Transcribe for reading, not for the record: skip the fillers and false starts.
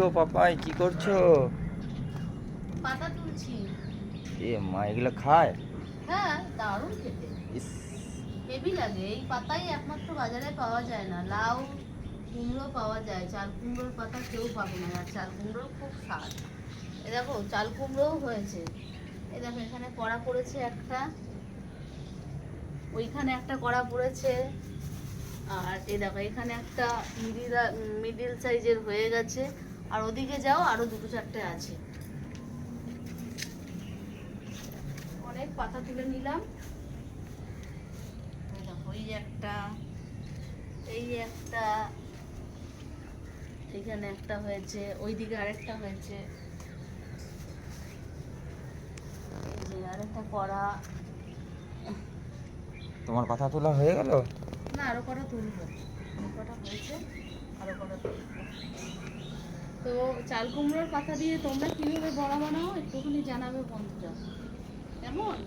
গো পাপাই, কি করছো? পাতা তুলছি। এ মা, এগুলো খায়? হ্যাঁ, দারুণ খেতে, ইস। হেভি লাগে। এই পাতাই একমাত্র বাজারে পাওয়া যায় না। লাউ কুমড়ো পাওয়া যায়, চাল কুমড়োর পাতা কেউ পাবে না। আর চাল কুমড়োর খুব স্বাদ। এ দেখো, চাল কুমড়োও হয়েছে। এ দেখো, এখানে কড়া পড়েছে একটা, ওইখানে একটা কড়া পড়েছে। আর এ দেখো, এখানে একটা মিডিল সাইজের হয়ে গেছে। আর ওদিকে যাও, আরো দুটো চারটে আছে। অনেক পাতা তুলে নিলাম। এই দেখো, এই একটা, এই একটা, এখানে একটা হয়েছে, ওইদিকে আরেকটা হয়েছে। এই যে আরেকটা কড়া। তোমার পাতা তোলা হয়ে গেল? না, আরো কটা তুলবো। কটা হয়েছে, আরো কটা তুলবো। তো চাল কুমড়োর পাতা দিয়ে তোমরা কিভাবে বড়া বানাও একটুখানি জানাবে বন্ধুরা, কেমন?